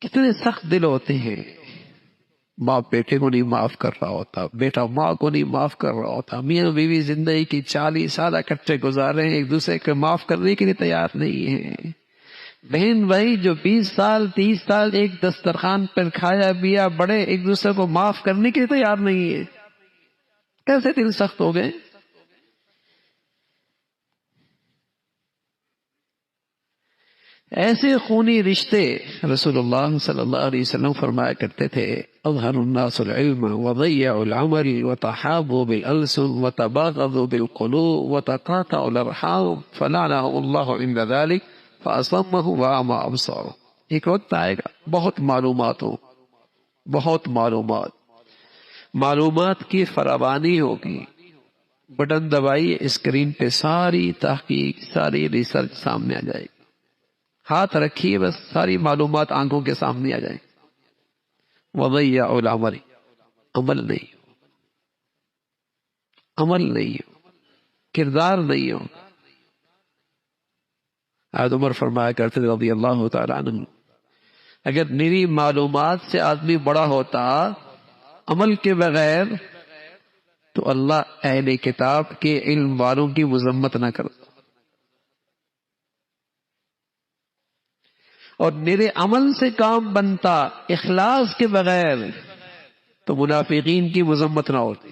کتنے سخت دل ہوتے ہیں. ماں بیٹے کو نہیں معاف کر رہا ہوتا، بیٹا ماں کو نہیں معاف کر رہا ہوتا، میاں بیوی زندگی کی 40 سال اکٹھے گزار رہے ہیں، ایک دوسرے کو معاف کرنے کے لیے تیار نہیں ہیں. بہن بھائی جو 20 سال 30 سال ایک دسترخوان پر کھایا پیا بڑے، ایک دوسرے کو معاف کرنے کے لیے تیار نہیں ہے. کیسے دل سخت ہو گئے؟ ایسے خونی رشتے رسول اللہ صلی اللہ علیہ وسلم فرمایا کرتے تھے: اظہر الناس العلم وضيعوا العمل وتحابوا بالألسن وتباغضوا بالقلوب وتقاطعوا الارحام فلعنهم الله عند ذلك فأصمه وأعمى أبصاره. ایک وقت آئے گا بہت معلومات ہوں، بہت معلومات کی فراوانی ہوگی، بٹن دبائی اسکرین پہ ساری تحقیق ساری ریسرچ سامنے آ جائے گی، ہاتھ رکھیے بس ساری معلومات آنکھوں کے سامنے آ جائیں. وضيع العمل، عمل نہیں ہو، کردار نہیں ہو. حضرت عمر فرمایا کرتے تھے رضی اللہ تعالی عنہ، اگر میری معلومات سے آدمی بڑا ہوتا عمل کے بغیر تو اللہ اہل کتاب کے علم والوں کی مذمت نہ کرتا، اور میرے عمل سے کام بنتا اخلاص کے بغیر تو منافقین کی مذمت نہ ہوتی.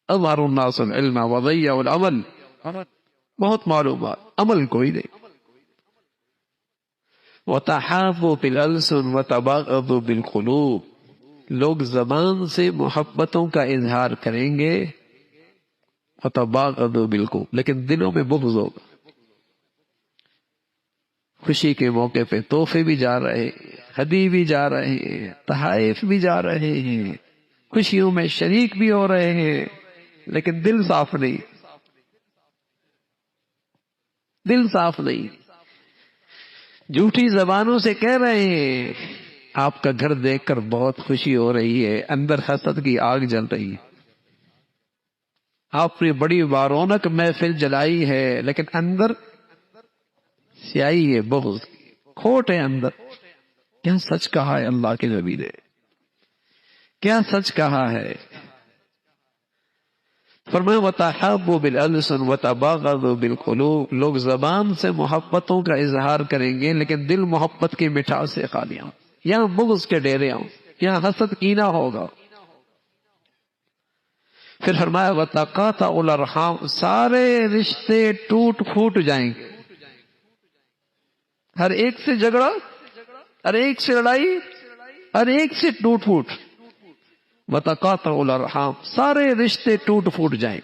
اظہر الناس العلم وضيعوا العمل، بہت معلومات، عمل کوئی نہیں. وتحابوا بالألسن وتباغضوا بالقلوب، لوگ زبان سے محبتوں کا اظہار کریں گے، وتباغضوا بالقلوب، لیکن دلوں میں بغض ہوگا. خوشی کے موقع پہ تحفے بھی جا رہے ہیں، ہدیے بھی جا رہے ہیں، تحائف بھی جا رہے ہیں، خوشیوں میں شریک بھی ہو رہے ہیں، لیکن دل صاف نہیں، دل صاف نہیں. جھوٹی زبانوں سے کہہ رہے ہیں آپ کا گھر دیکھ کر بہت خوشی ہو رہی ہے، اندر حسد کی آگ جل رہی ہے. آپ نے بڑی بارونق محفل جلائی ہے لیکن اندر سیاہی ہے، بغض کھوٹ ہے اندر. کیا سچ کہا ہے اللہ کے نبی نے، کیا سچ کہا ہے. فرمایا وتحابوا بالألسن وتباغضوا بالقلوب، لوگ زبان سے محبتوں کا اظہار کریں گے لیکن دل محبت کی مٹھاس سے خالی ہوں، یہاں بغض کے ڈیرے ہوں، یہاں حسد کینہ ہوگا. پھر فرمایا وتقاطعوا الارحام، سارے رشتے ٹوٹ پھوٹ جائیں گے. ہر ایک سے جھگڑا، ہر ایک سے لڑائی، ہر ایک سے ٹوٹ پھوٹ. وتقاطعوا الارحام، سارے رشتے ٹوٹ پھوٹ جائیں.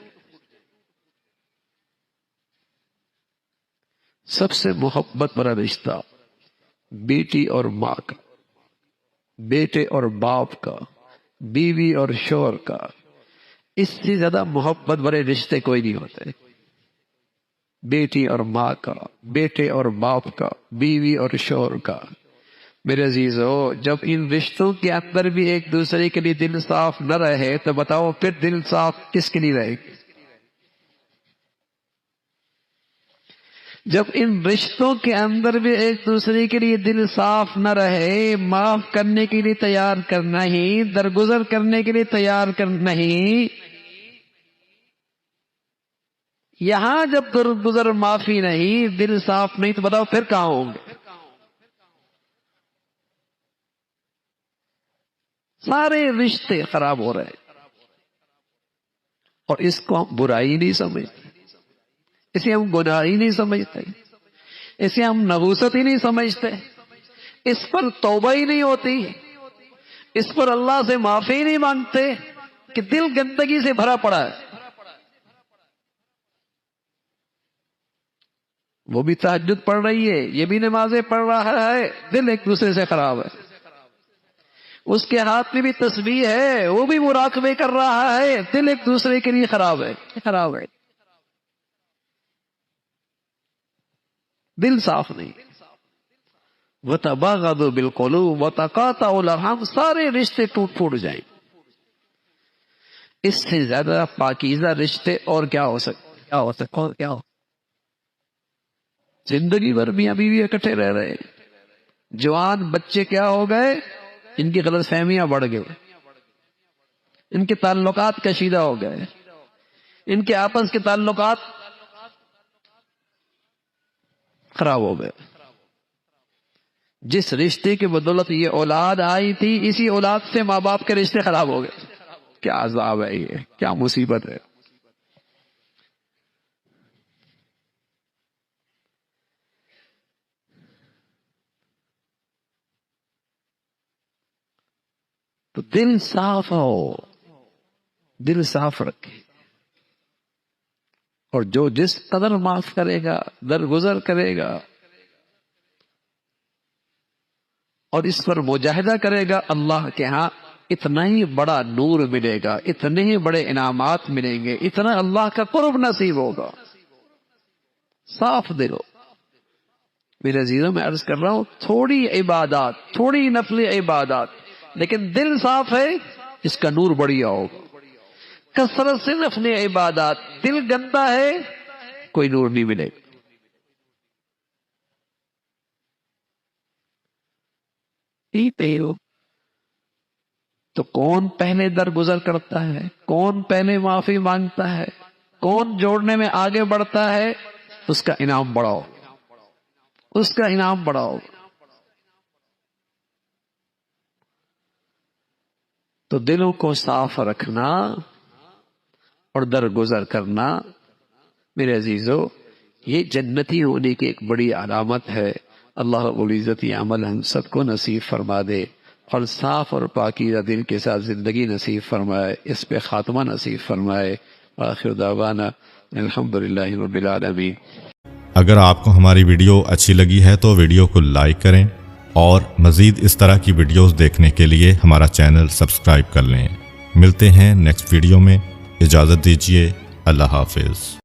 سب سے محبت بڑا رشتہ بیٹی اور ماں کا، بیٹے اور باپ کا، بیوی اور شوہر کا، اس سے زیادہ محبت بڑے رشتے کوئی نہیں ہوتے. بیٹی اور ماں کا، بیٹے اور باپ کا، بیوی اور شوہر کا. میرے عزیزو، جب ان رشتوں کے اندر بھی ایک دوسرے کے لیے دل صاف نہ رہے تو بتاؤ پھر دل صاف کس کے لیے رہے گی؟ جب ان رشتوں کے اندر بھی ایک دوسرے کے لیے دل صاف نہ رہے، معاف کرنے کے لیے تیار کرنا ہی، درگزر کرنے کے لیے تیار کرنا ہی، یہاں جب درگزر معافی نہیں، دل صاف نہیں، تو بتاؤ پھر کہاں ہوں گے؟ سارے رشتے خراب ہو رہے ہیں، اور اس کو ہم برائی نہیں سمجھتے، اسے ہم گناہ ہی نہیں سمجھتے، اسے ہم نحوست ہی نہیں سمجھتے، اس پر توبہ ہی نہیں ہوتی، اس پر اللہ سے معافی ہی نہیں مانگتے کہ دل گندگی سے بھرا پڑا ہے. وہ بھی تہجد پڑھ رہی ہے، یہ بھی نمازیں پڑھ رہا ہے، دل ایک دوسرے سے خراب ہے. اس کے ہاتھ میں بھی تسبیح ہے، وہ بھی مراقبے کر رہا ہے، دل ایک دوسرے کے لیے خراب ہے، خراب ہے، دل صاف نہیں. وَتَبَاغَضُوا بِالْقُلُوبِ وَتَقَاطَعُوا الْأَرْحَامَ، سارے رشتے ٹوٹ پھوٹ جائیں. اس سے زیادہ پاکیزہ رشتے اور کیا ہو سکتے؟ کیا ہو؟ زندگی بھر میاں بیوی اکٹھے رہ رہے ہیں، جوان بچے کیا ہو گئے؟ ان کی غلط فہمیاں بڑھ گئی، ان کے تعلقات کشیدہ ہو گئے، ان کے آپس کے تعلقات خراب ہو گئے۔ جس رشتے کی بدولت یہ اولاد آئی تھی، اسی اولاد سے ماں باپ کے رشتے خراب ہو گئے۔ کیا عذاب ہے یہ، کیا مصیبت ہے۔ تو دل صاف ہو، دل صاف رکھے، اور جو جس قدر معاف کرے گا، درگزر کرے گا اور اس پر مجاہدہ کرے گا، اللہ کے ہاں اتنا ہی بڑا نور ملے گا، اتنے ہی بڑے انعامات ملیں گے، اتنا اللہ کا قرب نصیب ہوگا۔ صاف دل ہو۔ میرے عزیزوں، میں عرض کر رہا ہوں، تھوڑی عبادات، تھوڑی نفلی عبادات، لیکن دل صاف ہے، اس کا نور بڑھیا ہوگا۔ کثرت سے نفلی عبادات، دل گندا ہے، کوئی نور نہیں ملے گا۔ تو کون پہلے درگزر کرتا ہے، کون پہلے معافی مانگتا ہے، کون جوڑنے میں آگے بڑھتا ہے، اس کا انعام بڑھاؤ، اس کا انعام بڑھاؤ۔ تو دلوں کو صاف رکھنا اور درگزر کرنا، میرے عزیزو، یہ جنتی ہونے کی ایک بڑی علامت ہے۔ اللہ رب العزت یہ عمل ہم سب کو نصیب فرما دے، اور صاف اور پاکیزہ دل کے ساتھ زندگی نصیب فرمائے، اس پہ خاتمہ نصیب فرمائے۔ آخر دعوانا الحمدللہ رب العالمین۔ اگر آپ کو ہماری ویڈیو اچھی لگی ہے تو ویڈیو کو لائک کریں، اور مزید اس طرح کی ویڈیوز دیکھنے کے لیے ہمارا چینل سبسکرائب کر لیں۔ ملتے ہیں نیکسٹ ویڈیو میں، اجازت دیجیے، اللہ حافظ۔